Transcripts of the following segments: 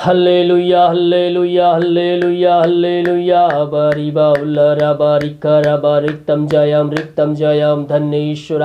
Hallelujah hallelujah hallelujah hallelujah बरीबा उल्लरा बारिका बारिकतम Jayam धन्य ईश्वर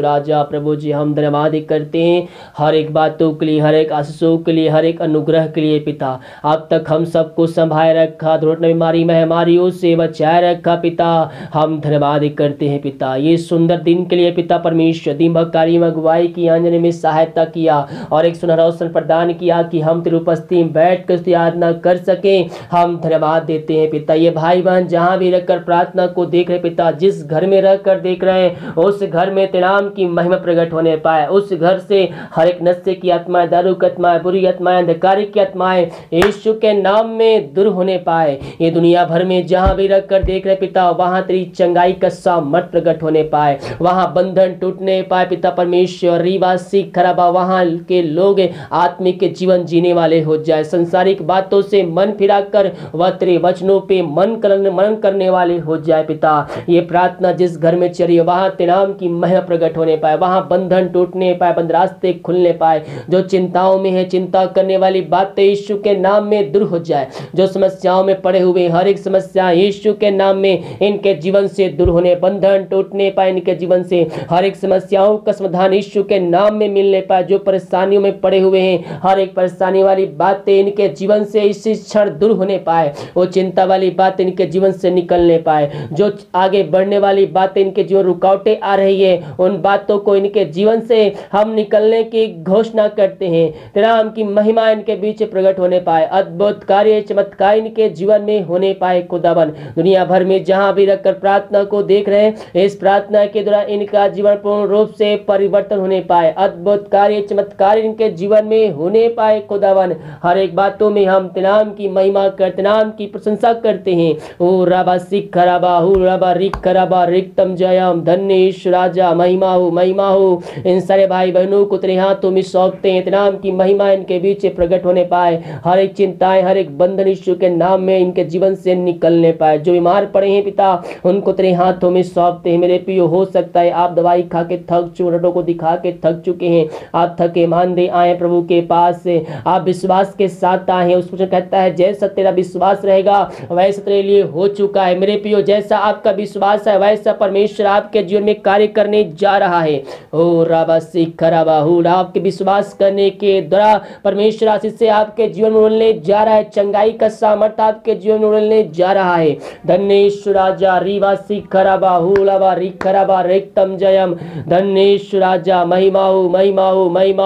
राजा प्रभु जी हम धन्यवाद करते हैं हर एक बातों के लिए, हर एक आशीषों के लिए, हर एक अनुग्रह के लिए पिता। अब तक हम सबको संभाल रखा, दुर्घटना बीमारी महामारियों से बचाए रखा पिता। हम धन्यवाद करते हैं पिता ये सुंदर दिन के लिए पिता परमेश्वर। दीमक कार्य में अगुवाई की, आंजने में सहायता किया और एक सुनहरा अवसर प्रदान किया कि हम तेरी उपस्थिति में बैठ कर उसकी आराधना कर सके। हम धन्यवाद देते हैं पिता। ये भाई बहन जहां भी रहकर प्रार्थना को देख रहे पिता, जिस घर में रहकर देख रहे हैं उस घर में तेरे नाम की महिमा प्रकट होने पाए। उस घर से हर एक नशे की आत्माएं, दारू की आत्माएं, बुरी आत्माएं, अंधकार की आत्माएं यीशु के नाम में दूर होने पाए। ये दुनिया भर में जहां भी रहकर देख रहे पिता, वहां तेरी चंगाई का सामर्थ प्रकट होने पाए, वहां बंधन टूटने पाए पिता परमेश्वर। रीवासी खराबा वहां के लोग आत्मिक जीवन जीने वाले हो जाए, संसारिक बातों से मन फिराकर वह तेरे वचनों पे मन करने वाले हो जाए पिता। ये प्रार्थना जिस घर में चली वहां तेरे नाम की महिमा प्रकट होने पाए, वहां बंधन टूटने पाए, बंद रास्ते खुलने पाए। जो चिंताओं में है, चिंता करने वाली बातें यीशु के नाम में दूर हो जाए। जो समस्याओं में पड़े हुए हर एक समस्या यीशु के नाम में इनके जीवन से दूर होने, बंधन टूटने पाए इनके जीवन से, हर एक समस्याओं का समाधान यीशु के नाम में मिलने पाए। जो परेशानियों में पड़े हुए हैं हर एक परेशानी वाली बातें इनके जीवन से इस क्षण दूर होने पाए। वो चिंता वाली बात इनके जीवन से निकलने पाए। जो आगे बढ़ने वाली बातें इनके जीवन रुकावटें आ रही है, उन बातों को इनके जीवन से हम निकलने की घोषणा करते हैं। तेरा नाम की महिमा इनके बीच प्रकट होने पाए, अद्भुत कार्य चमत्कार इनके जीवन में होने पाए। खुदावन दुनिया भर में जहां भी रखकर प्रार्थना को देख रहे हैं, इस प्रार्थना के द्वारा इनका जीवन पूर्ण रूप से परिवर्तन होने पाए, अद्भुत कार्य चमत्कार इनके जीवन में होने पाए। खुदावन हर एक बातों में हम तेरे नाम की महिमा करते, नाम की प्रशंसा करते हैं। ओ रबा सिख खराबा हु रबा रिक खराबा रिक्तम जयम धन्य ईश्वर राजा महिमा हो। इन सारे भाई बहनों को तेरे हाथों में सौंपते हैं, तेरे नाम की महिमा इनके बीच प्रकट होने पाए। हर एक चिंताएं, हर एक बंधन यीशु के नाम में इनके जीवन से निकलने पाए। जो बीमार पड़े हैं पिता उनको तेरे हाथों में सौंपते हैं। मेरे प्रियो हो सकता है आप दवाई खा के थक चुके, को दिखा के थक चुके हैं, आप थके मांदे आए प्रभु के पास से, आप विश्वास के साथ आए हैं। उसको कहता है जैसा तेरा विश्वास रहेगा वैसा तेरे लिए हो चुका है। मेरे प्रियो जैसा आपका विश्वास है वैसा परमेश्वर आपके जीवन में कार्य करने जा रहा है। ओ राबा सिख राबा हु, आपके विश्वास करने के द्वारा परमेश्वर आशीष से आपके जीवन में उड़ने जा रहा है, चंगाई का सामर्थ आपके जीवन में उड़ने जा रहा है। धन्य ईश्वर राजा रीवा सिख राबा हु लाबा रिख राबा रिक्तम जयम धन्य ईश्वर राजा महिमा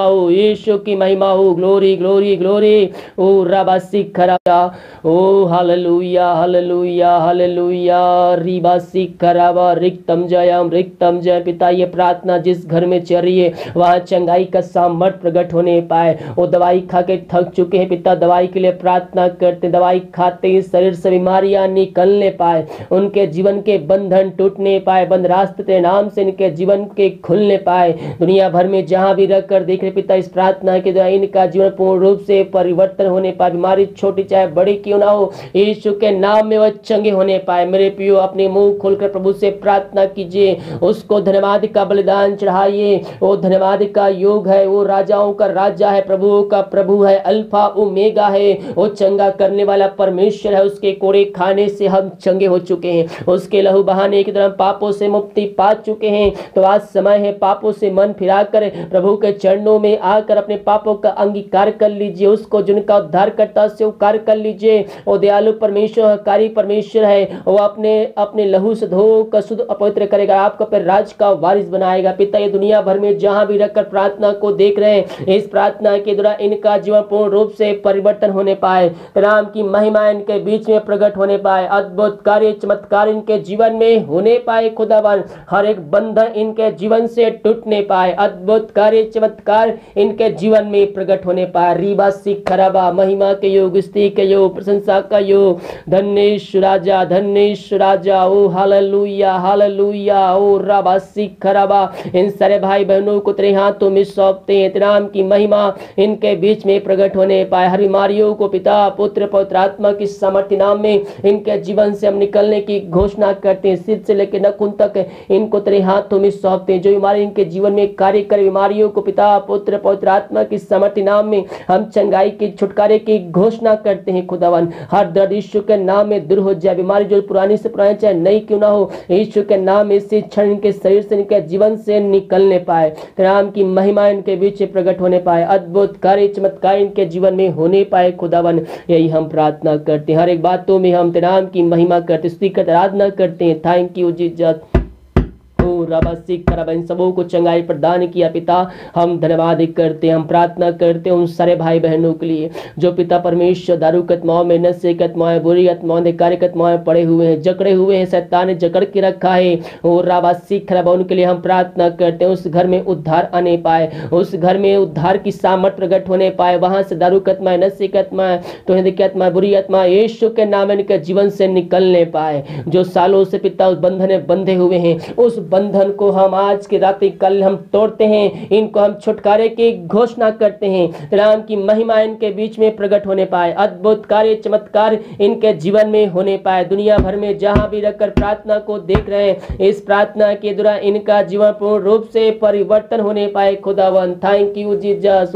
हो यीशु की महिमा हो। ग्लोरी ग्लोरी ग्लोरी ओ राबा सिख राबा ओ हालेलुया हालेलुया हालेलुया रीवा सिख राबा रिक्तम जय पिता। ये प्रार्थना जिस घर में चल रही है वहां चंगाई का सामर्थ प्रकट होने पाए। वो दवाई खा के थक चुके हैं पिता, दवाई के लिए प्रार्थना करते, दवाई खाते ही शरीर से बीमारियां निकलने पाए, उनके जीवन के बंधन टूटने पाए, बंद रास्ते तेरे नाम से इनके जीवन के खुलने पाए। दुनिया भर में जहां भी रहकर देख रहे पिता इस प्रार्थना के द्वारा इनका जीवन पूर्ण रूप से परिवर्तन होने पाए। बीमारी छोटी चाहे बड़ी क्यों ना हो यीशु के नाम में वह चंगे होने पाए। मेरे प्रियो अपने मुंह खोलकर प्रभु से प्रार्थना कीजिए, उसको धन्यवाद का बलिदान चढ़ाइए। वो धन्यवाद का योग है, वो राजाओं का राजा है, प्रभुओं का प्रभु है, अल्फा ओमेगा है, वो चंगा करने वाला परमेश्वर है। उसके कोड़े खाने से हम चंगे हो चुके हैं, उसके लहू बहाने की तरह पापों से मुक्ति पा चुके हैं। तो आज समय है पापों से मन फिराकर प्रभु के चरणों में आकर अपने पापों का अंगीकार कर लीजिए, उसको जिनका उद्धार करता स्वीकार कर लीजिए। वो दयालु परमेश्वर कारी परमेश्वर है, वो अपने लहू से धो कर शुद्ध अपवित्र करेगा, आपको पर राज का वारिस बनाएगा। पिता ये दुनिया भर में जहां भी रहकर प्रार्थना को देख रहे हैं, इस प्रार्थना के द्वारा इनका जीवन पूर्ण रूप से परिवर्तन होने पाए, राम की महिमा इनके बीच में प्रकट होने पाए, अद्भुत कार्य चमत्कार इनके जीवन में होने पाए। खुदावन हर एक बंधन इनके जीवन से टूटने पाए, अद्भुत कार्य चमत्कार इनके जीवन में प्रकट होने पाए। रीबा सिख खराबा महिमा के योग, स्तुति के योग, प्रशंसा का योग। धन्य ईश्वर राजा ओ हालेलुया हालेलुया ओ राबा सिख खराबा। इन सारे भाई बहनों को तेरे हाथों में सौंपते हैं, तेरे नाम की महिमा इनके बीच में प्रकट होने पाए। हर बीमारियों को पिता पुत्र पवित्र आत्मा की सामर्थ्य नाम में इनके जीवन से हम निकलने की घोषणा करते हैं। सिर से लेकर नखून तक इनको तेरे हाथों में सौंपते हैं। जो बीमारी इनके जीवन में कार्य करे बीमारियों को पिता पुत्र पवित्र आत्मा की सामर्थ्य नाम में हम चंगाई के छुटकारे की घोषणा करते हैं खुदावन। हर दर्द यीशु के नाम में दूर हो जाए, बीमारी जो पुरानी से पुरानी चाहे नई क्यों ना हो, यीशु के नाम में इसी क्षण इनके शरीर से इनके जीवन से निकलने पाए, नाम की महिमा इनके बीच प्रकट होने पाए, अद्भुत कार्य चमत्कार इनके जीवन में होने पाए खुदावन। यही हम प्रार्थना करते हैं, हर एक बातों में हम तेरे नाम की महिमा करते, स्तुति करते, आराधना करते हैं। Thank you Jesus. इन सबों को चंगाई प्रदान किया पिता, हम धन्यवाद करते हैं। हम प्रार्थना करते हैं उन सारे भाई बहनों के लिए जो पिता परमेश्वर दारू की आत्माओं में, नशे की आत्माएं, बुरी आत्माओं, अधिकारी की आत्माएं पड़े हुए हैं, जकड़े हुए हैं, शैतान ने जकड़ के रखा है। और राबासी खराब उनके लिए हम प्रार्थना करते हैं उस घर में उद्धार आने पाए, उस घर में उद्धार की सामर्थ प्रकट होने पाए, वहां से दारू की आत्माएं, नशे की आत्माएं, टोहने की आत्मा, बुरी आत्मा यीशु के नाम में इनके जीवन से निकलने पाए। जो सालों से पिता उस बंधन में बंधे हुए हैं, उस बंधन को हम आज की रात कल हम तोड़ते हैं, इनको हम छुटकारे की घोषणा करते हैं। राम की महिमा इनके बीच में प्रकट होने पाए, अद्भुत कार्य चमत्कार इनके जीवन में होने पाए। दुनिया भर में जहां भी रहकर प्रार्थना को देख रहे हैं, इस प्रार्थना के द्वारा इनका जीवन पूर्ण रूप से परिवर्तन होने पाए खुदावन। Thank you Jesus.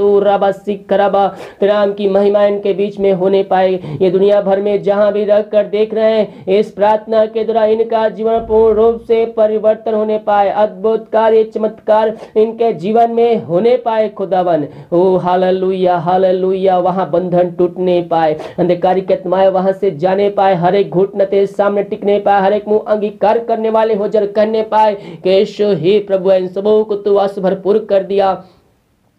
राम की महिमा इनके बीच में होने पाए। ये दुनिया भर में जहां भी रहकर देख रहे हैं, इस प्रार्थना के द्वारा इनका जीवन पूर्ण रूप से परिवर्तन होने पाए, अद्भुत कार्य चमत्कार इनके जीवन में होने पाए खुदावन। ओ हालेलुया हालेलुया। वहां बंधन टूटने पाए, अंधकारी की आत्माएं वहां से जाने पाए, हर एक घुटने तेरे सामने टिकने पाए, हर एक मुंह अंगीकार करने वाले हो जर कहने पाए कि यीशु ही प्रभु इन सबों को तू आस भरपूर कर दिया।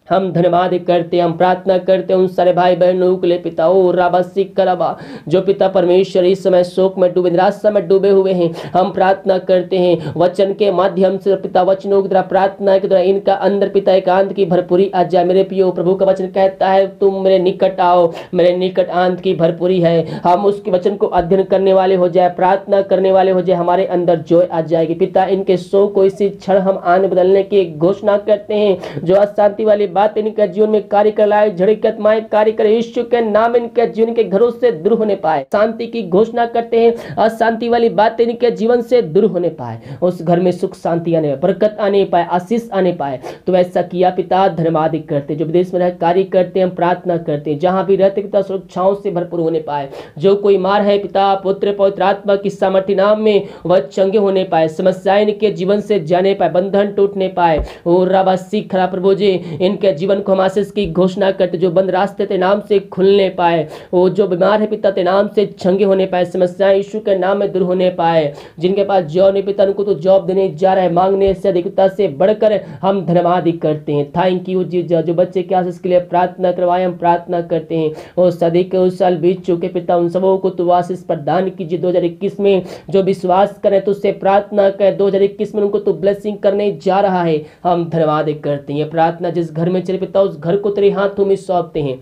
हम धन्यवाद करते हैं, हम प्रार्थना करते हैं उन सारे भाई बहनों के लिए पिता। ओ राबासी कराबा जो पिता परमेश्वर इस समय शोक में डूबे, निराशा में डूबे हुए हैं, हम प्रार्थना करते हैं वचन के माध्यम से पिता, वचनों के द्वारा, प्रार्थना के द्वारा इनका अंदर पिता एकांत की भरपूरी आ जाए। मेरे पियो प्रभु का वचन कहता है तुम मेरे निकट आओ, मेरे निकट आंत की भरपूरी है। हम उसके वचन को अध्ययन करने वाले हो जाए, प्रार्थना करने वाले हो जाए, हमारे अंदर जोय आ जाएगी पिता। इनके शोक को इसी क्षण हम आन बदलने की घोषणा करते हैं। जो अशांति वाली बात इनके जीवन में कार्य कर लाए, झड़कतमाएं कार्य करे, यीशु के नाम इनके जीवन के घरों से दूर होने पाए। शांति की घोषणा करते हैं, अशांति वाली बातें इनके जीवन से दूर होने पाए, उस घर में सुख शांति आने पाए, बरकत आने पाए, आशीष आने पाए। तो ऐसा किया पिता, धन्यवाद करते। जो विदेश में रह कार्य करते हैं, हम प्रार्थना करते हैं जहां भी रहते पिता सुरक्षाओं से भरपूर होने पाए। जो कोई मार है पिता, पुत्र पवित्र आत्मा की सामर्थ्य नाम में वह चंगे होने पाए, समस्याएं इनके जीवन से जाने पाए, बंधन टूटने पाए। और राबासी खरा प्रभु जी इनके जीवन को हम आशीष की घोषणा करते, जो बंद रास्ते ते नाम से खुलने पाए, वो जो बीमार है पिता ते नाम से चंगे होने पाए, समस्याएं यीशु के नाम में दूर होने पाए। जिनके पास जॉब नहीं पिता उनको तो जॉब देने जा रहा है, मांगने से अधिकता से बढ़कर हम धन्यवाद करते हैं। Thank you Jesus. जो बच्चे के आशीष के लिए प्रार्थना करवाए, हम प्रार्थना करते हैं और सदी के उस साल बीत चुके पिता, उन सबों को तो आशीष प्रदान कीजिए। 2021 में जो विश्वास करें तो उससे प्रार्थना करें, 2021 में उनको तो ब्लेसिंग करने जा रहा है, हम धन्यवाद करते हैं। प्रार्थना जिस घर में चले पिता, उस घर को तेरे हाथों में सौंपते हैं।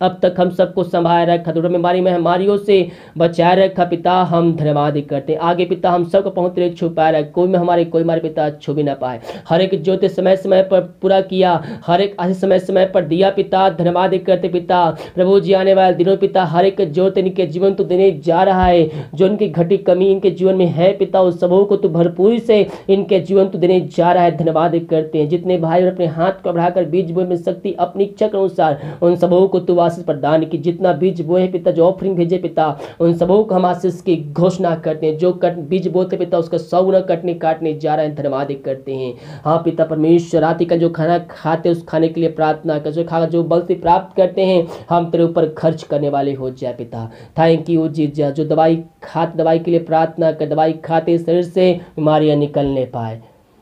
अब तक हम सबको संभाल रखा, दुर्गा बीमारी महामारियों से बचाए रखा पिता, हम धन्यवाद करते हैं। आगे पिता हम सबको पहुँच रहे छुपाए रख, कोई में हमारे कोई हमारे पिता छू भी ना पाए। हर एक ज्योति समय समय पर पूरा किया, हर एक समय समय पर दिया पिता, धन्यवाद करते पिता। प्रभु जी आने वाले दिनों पिता, हर एक ज्योति इनके जीवन तो देने जा रहा है, जो इनकी घटी कमी इनके जीवन में है पिता, उस सबों को तो भरपूरी से इनके जीवन तो देने जा रहा है, धन्यवाद करते हैं। जितने भाई अपने हाथ को बढ़ाकर बीज बोए में शक्ति अपनी इच्छा के अनुसार उन सबों को तो आशीष प्रदान की। जितना बीज बोए पिता, जो ऑफरिंग भेजे पिता, उन सबों को हम आशीष की घोषणा करते हैं। जो बीज बोते पिता, उसका 100 गुना काटने जा रहे हैं, धन्यवाद करते हैं। हाँ पिता परमेश्वर, रात का जो खाना खाते उस खाने के लिए प्रार्थना कर, जो खा जो बल से प्राप्त करते हैं, हम तेरे ऊपर खर्च करने वाले हो जाए पिता। Thank you Jesus. जो दवाई खाते, दवाई के लिए प्रार्थना कर, दवाई खाते शरीर से बीमारियां निकलने पाए,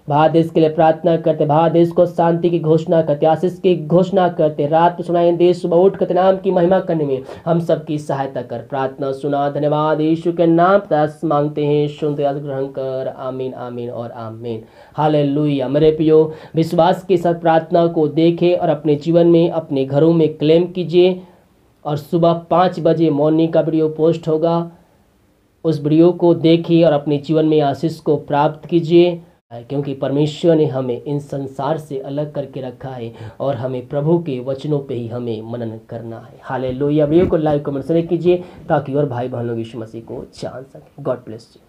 भारत देश के लिए प्रार्थना करते, भारत देश को शांति की घोषणा करते, आशीष की घोषणा करते। रात को सुनाए देश, सुबह उठ कर नाम की महिमा करने में हम सबकी सहायता कर। प्रार्थना सुना, धन्यवाद यीशु के नाम दास मांगते हैं, सुनते ग्रहण कर। आमीन आमीन और आमीन। हालेलुया। मेरे प्रियो, विश्वास के साथ प्रार्थना को देखें और अपने जीवन में, अपने घरों में क्लेम कीजिए। और सुबह 5 बजे मॉर्निंग का वीडियो पोस्ट होगा, उस वीडियो को देखिए और अपने जीवन में आशीष को प्राप्त कीजिए, क्योंकि परमेश्वर ने हमें इन संसार से अलग करके रखा है और हमें प्रभु के वचनों पे ही हमें मनन करना है। हालेलुया। वीडियो को लाइक कमेंट शेयर कीजिए ताकि और भाई बहनों यीशु मसीह को जान सके। God bless you.